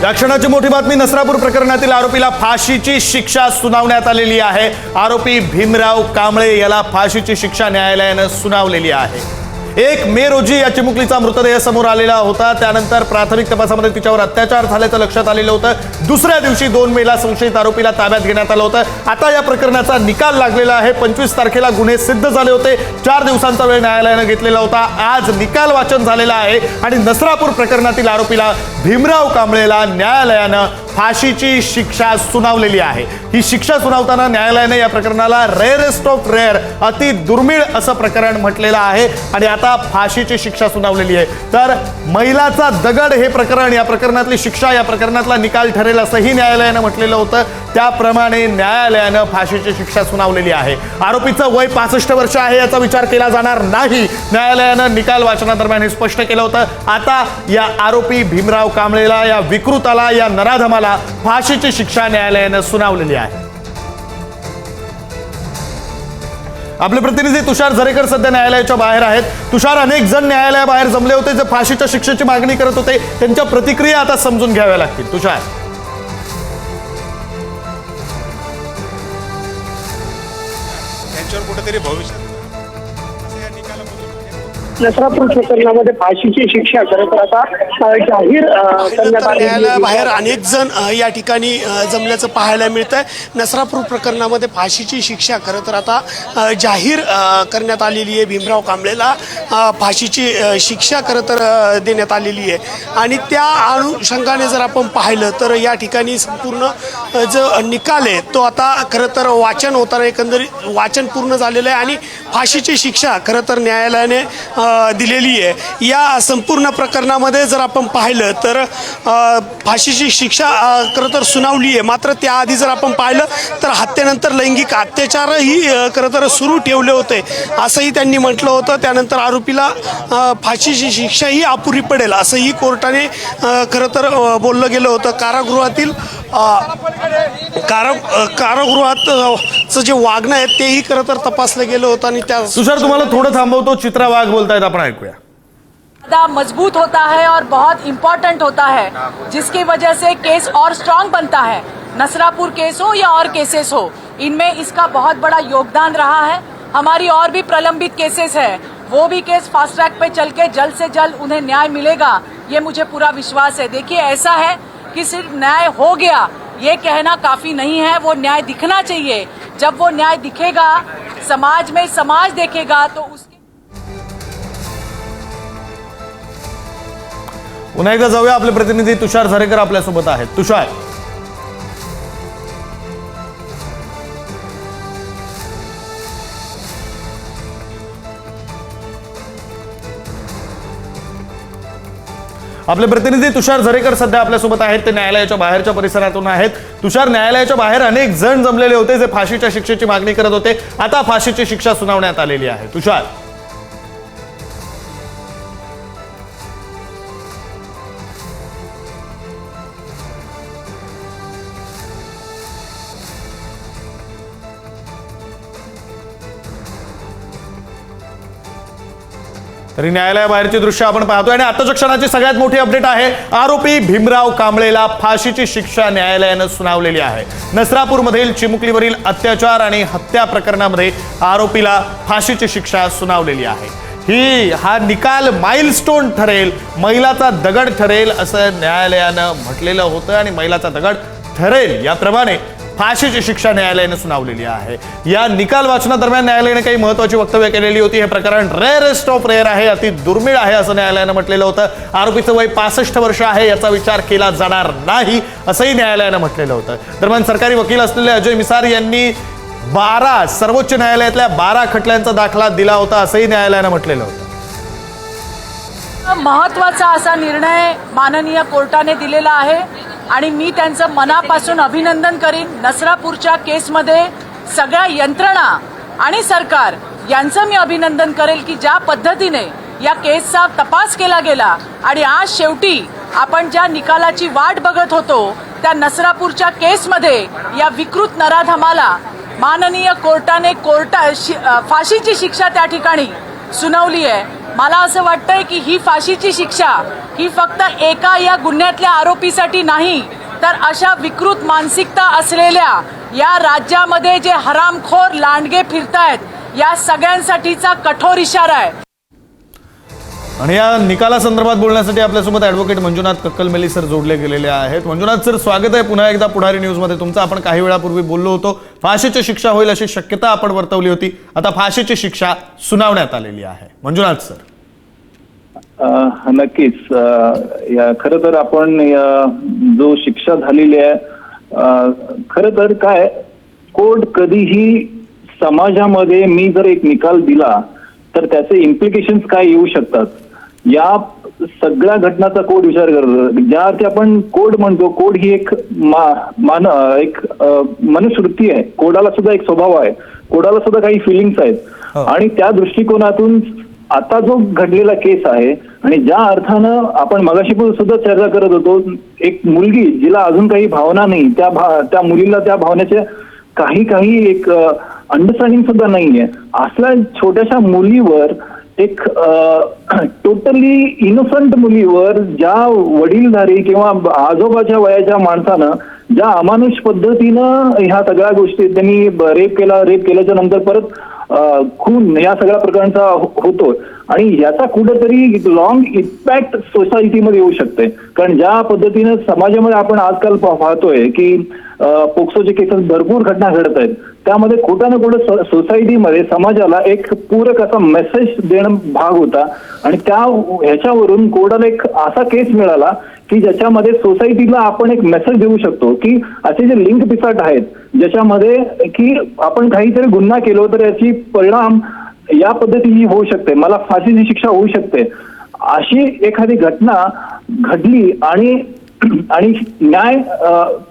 या क्षणाची मोठी बातमी, नसरापूर प्रकरणातील आरोपीला फाशीची शिक्षा सुनावण्यात आलेली आहे। आरोपी भीमराव कांबळे याला फाशीची शिक्षा न्यायालयाने सुनावलेली आहे। 1 मे रोजी या चिमुकलीचा मृतदेह समोर आलेला होता। त्यानंतर प्राथमिक तपासामध्ये तिच्यावर अत्याचार झाल्याचं लक्षात आलेलं होतं। दुसऱ्या दिवशी 2 मेला संशयित आरोपीला ताब्यात घेण्यात आलं होतं। आता या प्रकरणाचा निकाल लागलेला आहे। 25 तारखेला गुन्हे सिद्ध झाले होते। 4 दिवसांचा वेळ न्यायालयाने घेतलेला होता। आज निकाल वाचन झालेला आहे आणि नसरापूर प्रकरणातील आरोपीला भीमराव कांबळेला न्यायालयाने फाशीची शिक्षा सुनावलेली आहे। ही शिक्षा सुनावताना न्यायालयाने या प्रकरणाला रेअरेस्ट ऑफ रेअर, अति दुर्मिळ असं प्रकरण म्हटलेलं आहे आणि आता फाशीची शिक्षा सुनावलेली आहे। तर महिलाचा दगड हे प्रकरण, या प्रकरणातली शिक्षा, या प्रकरणातला निकाल ठरेल असंही न्यायालयाने म्हटलेलं होतं। त्याप्रमाणे न्यायालयाने फाशीची शिक्षा सुनावलेली आहे। आरोपीचं वय 65 वर्ष आहे याचा विचार केला जाणार नाही, न्यायालयाने निकाल वाचनादरम्यान हे स्पष्ट केलं होतं। आता या आरोपी भीमराव कांबळेला, या विकृताला, या नराधमाला फाशीची शिक्षा न्यायालयाने सुनावलेली आहे। आपले प्रतिनिधी तुषार झरेकर सध्या न्यायालयाच्या बाहेर आहेत। तुषार, अनेक जण न्यायालयाबाहेर जमले होते जे फाशीच्या शिक्षेची मागणी करत होते, त्यांच्या प्रतिक्रिया आता समजून घ्याव्या लागतील। तुषार, त्यांच्यावर कुठेतरी भविष्यात नसरापूर प्रकरणामध्ये फाशीची शिक्षा खरं तर आता जाहीर करण्यात आली। न्यायालयाबाहेर अनेक जण या ठिकाणी जमल्याचं पाहायला मिळतंय। नसरापूर प्रकरणामध्ये फाशीची शिक्षा खरं तर आता जाहीर करण्यात आलेली आहे। भीमराव कांबळेला फाशीची शिक्षा खरं तर देण्यात आलेली आहे आणि त्या अनुषंगाने जर आपण पाहिलं तर या ठिकाणी संपूर्ण जो निकाल आहे तो आता खरं तर वाचन होताना एकंदरीत वाचन पूर्ण झालेलं आहे आणि फाशीची शिक्षा खरं तर न्यायालयाने दिलेली आहे। या संपूर्ण प्रकरणामध्ये जर आपण पाहिलं तर फाशीची शिक्षा खरं तर सुनावली आहे। मात्र त्याआधी जर आपण पाहिलं तर हत्येनंतर लैंगिक अत्याचारही खरं तर सुरू ठेवले होते असंही त्यांनी म्हटलं होतं। त्यानंतर आरोपीला फाशीची शिक्षा ही अपुरी पडेल असंही कोर्टाने खरं तर बोललं गेलं होतं। कारागृहातील कारागृहाचं जे वागणं आहे तेही खरं तर तपासलं गेलं होतं आणि त्या तुषार, तुम्हाला थोडं थांबवतो। चित्रा वाघ बोलतायत, आपण ऐकूया। मजबूत होता है और बहुत इम्पोर्टेंट होता है, जिसकी वजह से केस और स्ट्रांग बनता है। नसरापुर केस हो या और केसेस हो, इनमें इसका बहुत बड़ा योगदान रहा है। हमारी और भी प्रलंबित केसेस है, वो भी केस फास्ट ट्रैक पे चल के जल्द से जल्द उन्हें न्याय मिलेगा, ये मुझे पूरा विश्वास है। देखिए, ऐसा है कि सिर्फ न्याय हो गया ये कहना काफी नहीं है, वो न्याय दिखना चाहिए। जब वो न्याय दिखेगा, समाज में समाज देखेगा तो उसके पुन्हा एकदा जाऊया, आपले प्रतिनिधी तुषार झरेकर आपल्यासोबत आहेत। तुषार, आपले प्रतिनिधी तुषार झरेकर सध्या आपल्यासोबत आहेत। ते न्यायालयाच्या बाहेरच्या परिसरातून आहेत। तुषार, न्यायालयाच्या बाहेर अनेक जण जमलेले होते जे फाशीच्या शिक्षेची मागणी करत होते। आता फाशीची शिक्षा सुनावण्यात आलेली आहे। तुषार, तरी न्यायालयाबाहेरची दृश्य आपण पाहतोय आणि आताच्या क्षणाची सगळ्यात मोठी अपडेट आहे। आरोपी भीमराव कांबळेला फाशीची शिक्षा न्यायालयाने सुनावलेली आहे। नसरापूरमधील चिमुकलीवरील अत्याचार आणि हत्या प्रकरणामध्ये आरोपीला फाशीची शिक्षा सुनावलेली आहे। हा निकाल माइलस्टोन ठरेल, मैलाचा दगड ठरेल असं न्यायालयानं म्हटलेलं होतं आणि मैलाचा दगड ठरेल याप्रमाणे फाशीची शिक्षा न्यायालयाने सुनावलेली आहे। या निकाल वाचनादरम्यान न्यायालयाने काही महत्त्वाची वक्तव्य केलेली होती। हे प्रकरण रेअरेस्ट ऑफ रेअर आहे, अति दुर्मिळ आहे असं न्यायालयानं म्हटलेलं होतं। आरोपीचं वय 65 वर्ष आहे याचा विचार केला जाणार नाही असंही न्यायालयानं म्हटलेलं होतं। दरम्यान सरकारी वकील असलेले अजय मिसार यांनी 12 सर्वोच्च न्यायालयातल्या 12 खटल्यांचा दाखला दिला होता असंही न्यायालयानं म्हटलेलं होतं। महत्त्वाचा असा निर्णय माननीय कोर्टाने दिलेला आहे आणि मी त्यांचं मनापासून अभिनंदन करीन। नसरापूरच्या केसमध्ये सगळ्या यंत्रणा आणि सरकार यांचं मी अभिनंदन करेल की ज्या पद्धतीने या केसचा तपास केला गेला आणि आज शेवटी आपण ज्या निकालाची वाट बघत होतो त्या नसरापूरच्या केसमध्ये या विकृत नराधमाला माननीय कोर्टाने फाशीची शिक्षा त्या ठिकाणी सुनावली आहे। मला असं वाटतंय की ही फाशीची शिक्षा ही फक्त एका या गुन्ह्यातल्या आरोपीसाठी नाही, तर अशा विकृत मानसिकता असलेल्या या राज्यामध्ये जे हरामखोर लांडगे फिरतायत या सगळ्यांसाठीचा कठोर इशारा आहे. आणि या निकालासंदर्भात बोलण्यासाठी आपल्यासोबत ॲडव्होकेट मंजुनाथ कक्कलमेली सर जोडले गेलेले आहेत. मंजुनाथ सर, स्वागत आहे पुन्हा एकदा पुढारी न्यूजमध्ये तुमचं. आपण काही वेळापूर्वी बोललो होतो, फाशीची शिक्षा होईल अशी शक्यता आपण वर्तवली होती. आता फाशीची शिक्षा सुनावण्यात आलेली आहे. मंजुनाथ सर. नक्कीच. खरं तर आपण जो शिक्षा झालेली आहे, खरं तर काय, कोर्ट कधीही समाजामध्ये मी जर एक निकाल दिला तर त्याचे इम्प्लिकेशन्स काय येऊ शकतात या सगळ्या घटनाचा कोर्ट विचार करतो. ज्या अर्थी आपण कोर्ट म्हणतो, कोर्ट ही एक मनुस्मृती आहे. कोर्टाला सुद्धा एक स्वभाव आहे, कोर्टाला सुद्धा काही फिलिंग्स आहेत. आणि त्या दृष्टिकोनातून आता जो घडलेला केस आहे आणि ज्या अर्थानं आपण मगाशी सुद्धा चर्चा करत होतो, एक मुलगी जिला अजून काही भावना नाही, त्या मुलीला त्या भावनेचे काही एक अंडरस्टँडिंग सुद्धा नाहीये, असल्या छोट्याशा मुलीवर, एक टोटली इनोसंट मुलीवर ज्या वडीलधारी किंवा आजोबाच्या वयाच्या माणसानं ज्या अमानुष पद्धतीनं ह्या सगळ्या गोष्टी त्यांनी रेप केल्याच्या नंतर परत खून या सगळ्या प्रकारांचा होतो. आणि याचा कुठेतरी लॉंग इम्पॅक्ट सोसायटीमध्ये येऊ शकते. कारण ज्या पद्धतीनं समाजामध्ये आपण आजकाल पाहतोय की पोक्सोचे केसेस भरपूर घटना घडत आहेत, त्यामध्ये कुठं ना कुठं सोसायटीमध्ये समाजाला एक पूरक असा मेसेज देणं भाग होता. आणि ह्याच्यावरून कोर्टाला एक असा केस मिळाला की ज्याच्यामध्ये सोसायटीला आपण एक मेसेज देऊ शकतो की असे जे लिंक पिसाट आहेत ज्याच्यामध्ये की आपण काहीतरी गुन्हा केलो तर याची परिणाम या पद्धतीची होऊ शकते, मला फाशीची शिक्षा होऊ शकते. अशी एखादी घटना घडली आणि न्याय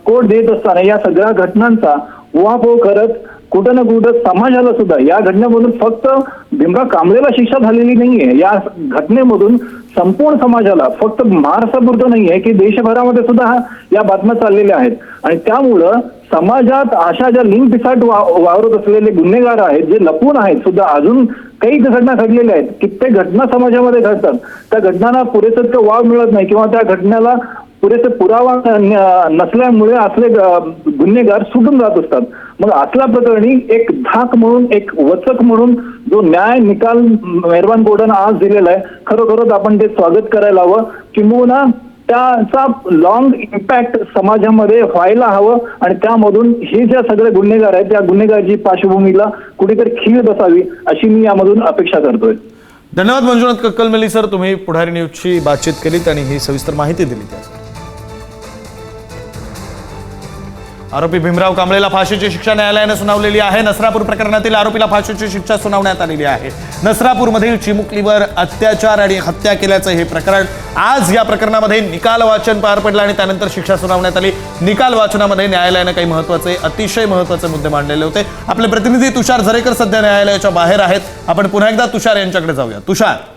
कोर्ट देत असताना या सगळ्या घटनांचा उहापोह करत कुठं ना कुठं समाजाला सुद्धा या घटनेमधून फक्त भीमराव कांबळेला शिक्षा झालेली नाहीये, या घटनेमधून संपूर्ण समाजाला, फक्त महाराष्ट्रापुरतं नाहीये की देशभरामध्ये सुद्धा या बातम्या चाललेल्या आहेत. आणि त्यामुळं समाजात अशा ज्या लिंक पिसाट वावरत असलेले गुन्हेगार आहेत, जे लपून आहेत सुद्धा, अजून काही घटना घडलेल्या आहेत, कित्येक घटना समाजामध्ये घडतात, त्या घटनांना पुरेसं वाव मिळत नाही किंवा त्या घटनेला पुरेसे पुरावा नसल्यामुळे असले गुन्हेगार सुटून जात असतात. मग असल्या प्रकरणी एक धाक म्हणून, एक वचक म्हणून जो न्याय निकाल मेहरबान कोर्टानं आज दिलेला आहे, खरोखरच आपण ते स्वागत करायला हवं. किंबहुना त्याचा लॉंग इम्पॅक्ट समाजामध्ये व्हायला हवं आणि त्यामधून हे ज्या सगळे गुन्हेगार आहेत त्या गुन्हेगारची पार्श्वभूमीला कुठेतरी खीळ बसावी अशी मी यामधून अपेक्षा करतोय. धन्यवाद मंजुनाथ कक्कलमेली सर, तुम्ही पुढारी न्यूजची बातचीत केलीत आणि ही सविस्तर माहिती दिली. आरोपी भीमराव कांबळेला फाशीची शिक्षा न्यायालयाने सुनावलेली आहे. नसरापूर प्रकरणातील आरोपीला फाशीची शिक्षा सुनावण्यात आलेली आहे. नसरापूरमधील चिमुकलीवर अत्याचार आणि हत्या केल्याचं हे प्रकरण. आज या प्रकरणामध्ये निकाल वाचन पार पडलं आणि त्यानंतर शिक्षा सुनावण्यात आली. निकाल वाचनामध्ये न्यायालयाने काही अतिशय महत्त्वाचे मुद्दे मांडलेले होते. आपले प्रतिनिधी तुषार झरेकर सध्या न्यायालयाच्या बाहेर आहेत. आपण पुन्हा एकदा तुषार यांच्याकडे जाऊया. तुषार,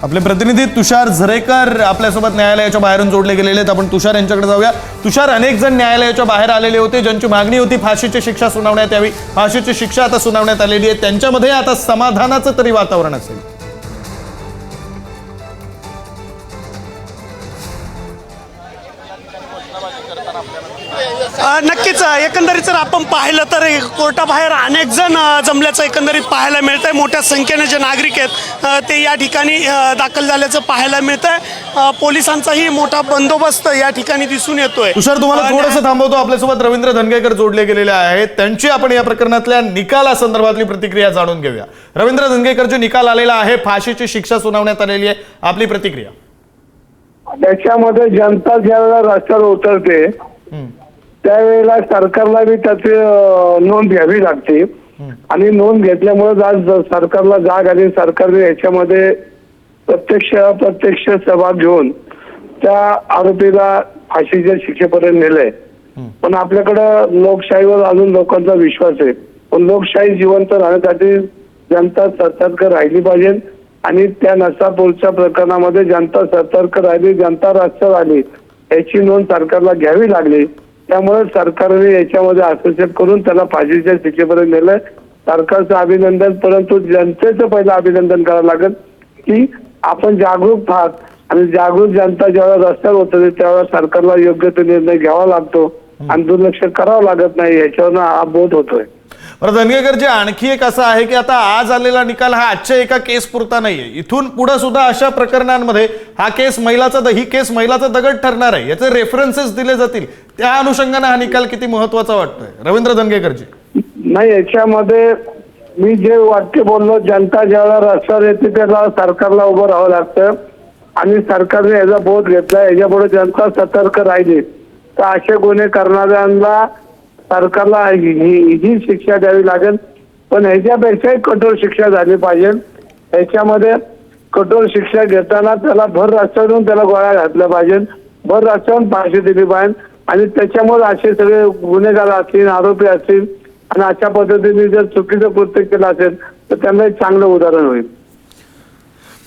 आपले प्रतिनिधी तुषार झरेकर आपल्यासोबत न्यायालयाच्या बाहेरून जोडले गेलेले आहेत. आपण तुषार यांच्याकडे जाऊया. तुषार, अनेक जण न्यायालयाच्या बाहेर आलेले होते ज्यांची मागणी होती फाशीची शिक्षा सुनावण्यात यावी. फाशीची शिक्षा आता सुनावण्यात आलेली आहे. त्यांच्यामध्ये आता समाधानाचं तरी वातावरण असेल. नक्कीच. एकंदरीत जर आपण पाहिलं तर कोर्टाबाहेर अनेक जण जमल्याचं एकंदरीत पाहायला मिळतंय. मोठ्या संख्येने जे नागरिक आहेत ते या ठिकाणी दाखल झाल्याचं पाहायला मिळतंय. पोलिसांचाही मोठा बंदोबस्त या ठिकाणी दिसून येतोय. तुषार, तुम्हाला थोडंसं थांबवतो. आपल्यासोबत रवींद्र धनगेकर जोडले गेलेले आहेत. त्यांची आपण या प्रकरणातल्या निकालासंदर्भातली प्रतिक्रिया जाणून घेऊया. रवींद्र धनगेकर, जो निकाल आलेला आहे, फाशीची शिक्षा सुनावण्यात आलेली आहे, आपली प्रतिक्रिया? त्याच्यामध्ये जनता ज्यावेळेला रस्त्यावर उतरते त्यावेळेला सरकारला बी त्याची नोंद घ्यावी लागते आणि नोंद घेतल्यामुळे आज सरकारला जाग आली. सरकारने याच्यामध्ये प्रत्यक्ष सहभाग घेऊन त्या आरोपीला फाशीच्या शिक्षेपर्यंत नेलंय. पण आपल्याकडं लोकशाहीवर अजून लोकांचा विश्वास आहे. पण लोकशाही जिवंत राहण्यासाठी जनता सतर्क राहिली पाहिजे आणि त्या नसापूरच्या प्रकरणामध्ये जनता सतर्क राहिली, जनता रस्त्यावर आली, याची नोंद सरकारला घ्यावी लागली. त्यामुळे सरकारने याच्यामध्ये हस्तक्षेप करून त्याला फाशीच्या शिक्षेपर्यंत नेलं. सरकारचं अभिनंदन, परंतु जनतेचं पहिलं अभिनंदन करावं लागेल की आपण जागरूक आहात आणि जागरूक जनता जेव्हा रस्त्यावर होते त्यावेळेला सरकारला योग्य तो निर्णय घ्यावा लागतो आणि दुर्लक्ष करावं लागत नाही, याच्यावर हा बोध होतोय. बरं धनगेकरजी, आणखी एक असं आहे की आता आज आलेला निकाल हा आजच्या एका केस पुरता नाहीये. इथून पुढे सुद्धा अशा प्रकरणांमध्ये हा केस ही केस मैलाचा दगड ठरणार आहे. याचे रेफरन्सेस दिले जातील. त्या अनुषंगाने हा निकाल किती महत्वाचा वाटतोय रवींद्र धनगेकरजी? नाही, याच्यामध्ये मी जे वाक्य बोललो, जनता ज्यावेळेला रस्त्यावर येते त्याला सरकारला उभं राहावं लागतं आणि सरकारने याचा बोध घेतला. याच्यापुढे जनता सतर्क राहिली तर असे गुन्हे करणाऱ्यांना सरकारला ही शिक्षा द्यावी लागेल. पण ह्याच्यापेक्षाही कठोर शिक्षा झाली पाहिजे. ह्याच्यामध्ये कठोर शिक्षा घेताना त्याला भर रस्त्यावरून त्याला गोळ्या घातल्या पाहिजे, भर रस्त्यावरून फाशी दिली पाहिजे आणि त्याच्यामुळे असे सगळे गुन्हेगार असतील, आरोपी असतील आणि अशा पद्धतीने जर चुकीचं कृत्य केलं असेल तर त्यांना एक चांगलं उदाहरण होईल.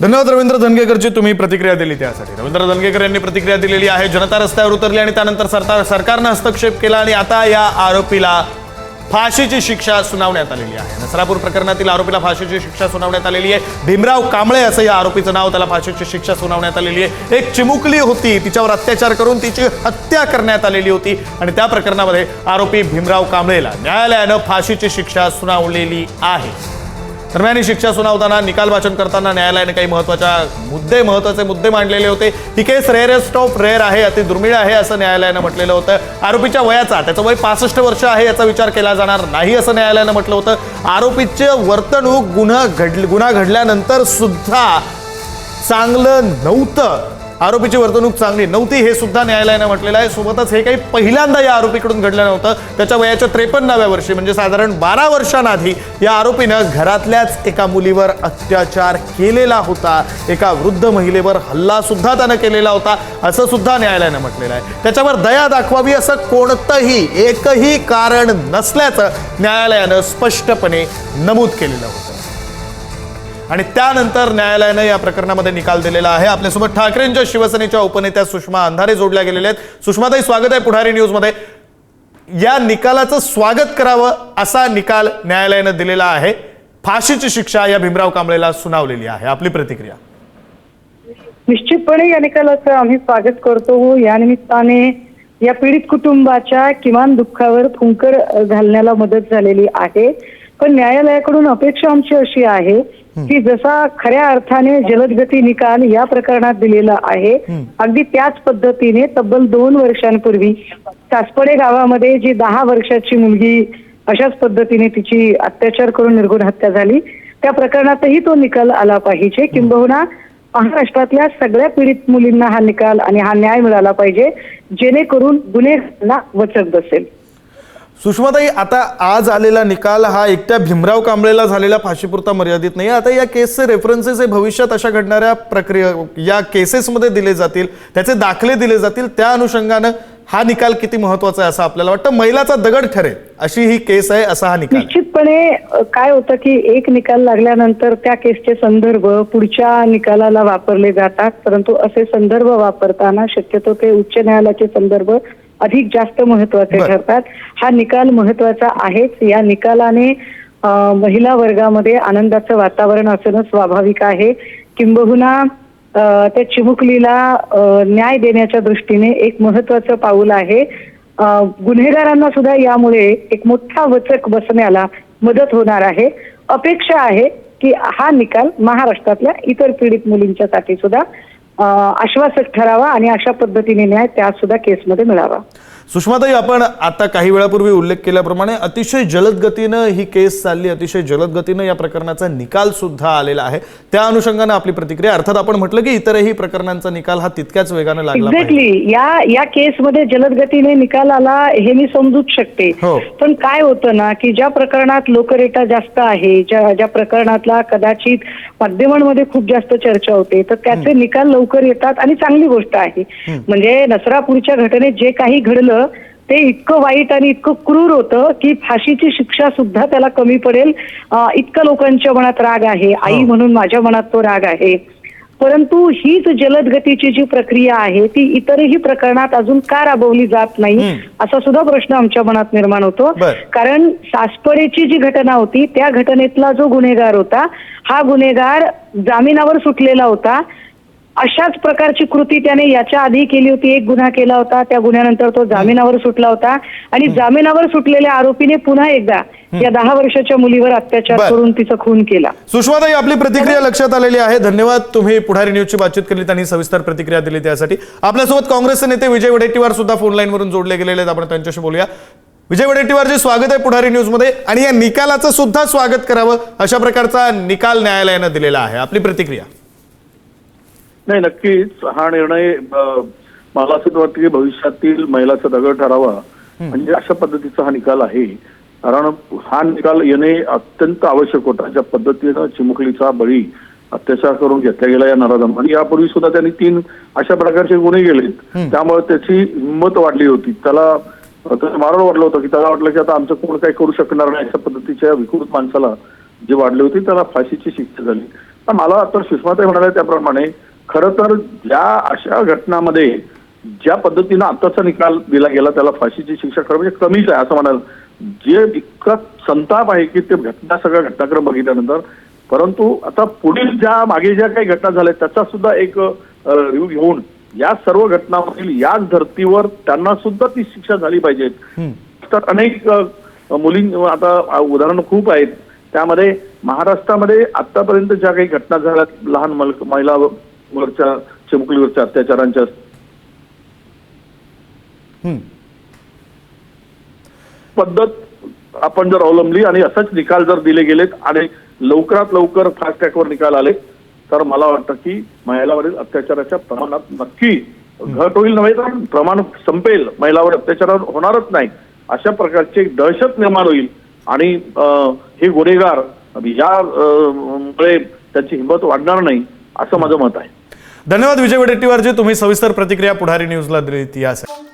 धन्यवाद रवींद्र धनगेकरजी, तुम्ही प्रतिक्रिया दिली त्यासाठी. रवींद्र धनगेकर यांनी प्रतिक्रिया दिलेली आहे. जनता रस्त्यावर उतरली आणि त्यानंतर सरकारनं हस्तक्षेप केला आणि आता या आरोपीला फाशीची शिक्षा सुनावण्यात आलेली आहे. नसरापूर प्रकरणातील आरोपीला फाशीची शिक्षा सुनावण्यात आलेली आहे. भीमराव कांबळे असं या आरोपीचं नाव, त्याला फाशीची शिक्षा सुनावण्यात आलेली आहे. एक चिमुकली होती, तिच्यावर अत्याचार करून तिची हत्या करण्यात आलेली होती आणि त्या प्रकरणामध्ये आरोपी भीमराव कांबळेला न्यायालयानं फाशीची शिक्षा सुनावलेली आहे. दरम्यान ही शिक्षा सुनावताना, निकाल वाचन करताना न्यायालयाने काही महत्वाचे मुद्दे मांडलेले होते. ही केस रेअरेस्ट ऑफ रेअर आहे, अति दुर्मिळ आहे असं न्यायालयानं म्हटलेलं होतं. आरोपीच्या वयाचा, त्याचं वय 65 वर्ष आहे, याचा विचार केला जाणार नाही असं न्यायालयानं म्हटलं होतं. आरोपीचं वर्तणूक गुन्हा घडल्यानंतर सुद्धा चांगलं नव्हतं, आरोपीची वर्तणूक चांगली नव्हती हे सुद्धा न्यायालयानं म्हटलेलं आहे. सोबतच हे काही पहिल्यांदा या आरोपीकडून घडलं नव्हतं. त्याच्या वयाच्या 53व्या वर्षी म्हणजे साधारण 12 वर्षांआधी या आरोपीनं घरातल्याच एका मुलीवर अत्याचार केलेला होता. एका वृद्ध महिलेवर हल्ला सुद्धा त्यानं केलेला होता असं सुद्धा न्यायालयानं म्हटलेलं आहे. त्याच्यावर दया दाखवावी असं कोणतंही एकही कारण नसल्याचं न्यायालयानं स्पष्टपणे नमूद केलेलं होतं आणि त्यानंतर न्यायालयानं या प्रकरणामध्ये निकाल दिलेला आहे. आपल्यासोबत ठाकरेंच्या शिवसेनेच्या उपनेत्या सुषमा अंधारे जोडल्या गेलेल्या आहेत. सुषमाताई, स्वागत आहे पुढारी न्यूजमध्ये. या निकालाचं स्वागत करावं असा निकाल न्यायालयानं दिलेला आहे. फाशीची शिक्षा या भीमराव कांबळेला सुनावलेली आहे. आपली प्रतिक्रिया? निश्चितपणे या निकालाचं आम्ही स्वागत करतो. या निमित्ताने या पीडित कुटुंबाच्या किमान दुःखावर फुंकर घालण्याला मदत झालेली आहे. पण न्यायालयाकडून अपेक्षा आमची अशी आहे की जसा खऱ्या अर्थाने जलदगती निकाल या प्रकरणात दिलेला आहे, अगदी त्याच पद्धतीने तब्बल 2 वर्षांपूर्वी सासपडे गावामध्ये जी 10 वर्षाची मुलगी अशाच पद्धतीने तिची अत्याचार करून निर्घृण हत्या झाली, त्या प्रकरणातही तो निकाल आला पाहिजे. किंबहुना महाराष्ट्रातल्या सगळ्या पीडित मुलींना हा निकाल आणि हा न्याय मिळाला पाहिजे, जेणेकरून गुन्हेगारांना वचक बसेल. सुषमाताई, आता आज आलेला निकाल हा एकट्या भीमराव कांबळेला झालेल्या फाशीपुरता मर्यादित नाही. आता या केसचे रेफरन्सेस हे भविष्यात अशा घडणाऱ्या प्रक्रिया या केसेसमध्ये दिले जातील, त्याचे दाखले दिले जातील. त्या अनुषंगानं हा निकाल किती महत्वाचा आहे असं आपल्याला वाटतं? मैलाचा दगड ठरेल अशी ही केस आहे असा हा निकाल. निश्चितपणे काय होतं की एक निकाल लागल्यानंतर त्या केसचे संदर्भ पुढच्या निकालाला वापरले जातात, परंतु असे संदर्भ वापरताना शक्यतो ते उच्च न्यायालयाचे संदर्भ अधिक जास्त महत्वाचे ठरतात. हा निकाल महत्वाचा आहेच. या निकालाने महिला वर्गामध्ये आनंदाचं वातावरण असणं स्वाभाविक आहे. किंबहुना त्या चिमुकलीला न्याय देण्याच्या दृष्टीने एक महत्वाचं पाऊल आहे. गुन्हेगारांना सुद्धा यामुळे एक मोठा वचक बसण्याला मदत होणार आहे. अपेक्षा आहे की हा निकाल महाराष्ट्रातल्या इतर पीडित मुलींच्यासाठी सुद्धा आश्वासक ठरावा आणि अशा पद्धतीने न्याय त्या सुद्धा केसमध्ये मिळावा. सुषमाताई, आपण आता काही वेळापूर्वी उल्लेख केल्याप्रमाणे अतिशय जलद गतीनं ही केस चालली, अतिशय जलद गतीनं या प्रकरणाचा निकाल सुद्धा आलेला आहे. त्या अनुषंगानं आपली प्रतिक्रिया? अर्थात आपण म्हटलं की इतरही प्रकरणांचा निकाल हा तितक्याच वेगानं लागला पाहिजे. एक्झॅक्टली. या केसमध्ये जलद गतीने निकाल आला हे मी समजूच शकते. पण काय होतं ना की ज्या प्रकरणात लोकरेटा जास्त आहे, ज्या प्रकरणातला कदाचित माध्यमांमध्ये खूप जास्त चर्चा होते, तर त्याचे निकाल लवकर येतात आणि चांगली गोष्ट आहे. म्हणजे नसरापूरच्या घटनेत जे काही घडलं ते इतकं वाईट आणि इतकं क्रूर होतं की फाशीची शिक्षा सुद्धा त्याला कमी पडेल इतकं लोकांच्या मनात राग आहे. आई म्हणून माझ्या मनात तो राग आहे. परंतु हीच जलद गतीची जी प्रक्रिया आहे ती इतरही प्रकरणात अजून का राबवली जात नाही असा सुद्धा प्रश्न आमच्या मनात निर्माण होतो. कारण सासपडेची जी घटना होती त्या घटनेतला जो गुन्हेगार होता हा गुन्हेगार जामिनावर सुटलेला होता. अशाच प्रकारची कृती त्याने याच्या आधी केली होती. एक गुन्हा केला होता, त्या गुन्ह्यानंतर तो जामिनावर सुटला होता आणि जामिनावर सुटलेल्या आरोपीने पुन्हा एकदा या 10 वर्षाच्या मुलीवर अत्याचार करून तिचा खून केला. सुषमाताई, आपली प्रतिक्रिया लक्षात आलेली आहे. धन्यवाद. तुम्ही पुढारी न्यूजची बातचीत केली आणि सविस्तर प्रतिक्रिया दिली त्यासाठी. आपल्यासोबत काँग्रेसचे नेते विजय वडेट्टीवार सुद्धा फोन लाईन वरून जोडले गेलेले आहेत. आपण त्यांच्याशी बोलूया. विजय वडेट्टीवारजी, स्वागत आहे पुढारी न्यूज मध्ये. आणि या निकालाचं सुद्धा स्वागत करावं, अशा प्रकारचा निकाल न्यायालयानं दिलेला आहे. आपली प्रतिक्रिया. नाही, नक्कीच हा निर्णय मला असं वाटतं की भविष्यातील महिलाचा दगड ठरावा म्हणजे अशा पद्धतीचा हा निकाल आहे. कारण हा निकाल येणे अत्यंत आवश्यक होता. ज्या पद्धतीनं चिमुकलीचा बळी अत्याचार करून घेतला गेला या नराधम, आणि यापूर्वी सुद्धा त्यांनी 3 अशा प्रकारचे गुन्हे केलेत. त्यामुळे त्याची हिंमत वाढली होती. त्याला मारण वाटलं होतं की त्याला वाटलं की आता आमचं कोण काही करू शकणार नाही. अशा पद्धतीच्या विकृत माणसाला जी वाढली होती त्याला फाशीची शिक्षा झाली. पण मला तर सुषमाताई म्हणाल्या त्याप्रमाणे खरं तर ज्या अशा घटनांमध्ये ज्या पद्धतीनं आताचा निकाल दिला गेला त्याला फाशीची शिक्षा खरं म्हणजे कमीच आहे असं म्हणाल. जे इतका संताप आहे की ते सगळ्या घटनाक्रम बघितल्यानंतर. परंतु आता पुढील ज्या मागे ज्या काही घटना झाल्या त्याचा सुद्धा एक रिव्ह्यू घेऊन या सर्व घटनांमधील याच धर्तीवर त्यांना सुद्धा ती शिक्षा झाली पाहिजे. तर अनेक मुली आता उदाहरणं खूप आहेत. त्यामध्ये महाराष्ट्रामध्ये आतापर्यंत ज्या काही घटना झाल्या लहान महिलावरच्या चिमुकलीवरच्या अत्याचारांच्या पद्धत आपण जर अवलंबली आणि असाच निकाल जर दिले गेलेत आणि लवकरात लवकर फास्ट ट्रॅकवर निकाल आले तर मला वाटतं की महिलावरील अत्याचाराच्या प्रमाणात नक्की घट होईल, नव्हे तर प्रमाण संपेल. महिलावर अत्याचार होणारच नाही अशा प्रकारची एक दहशत निर्माण होईल आणि हे गुन्हेगार यामुळे त्यांची हिंमत वाढणार नाही असं माझं मत आहे. धन्यवाद विजय वडेट्टीवारजी, तुम्ही सविस्तर प्रतिक्रिया पुढारी न्यूजला दिली यासाठी.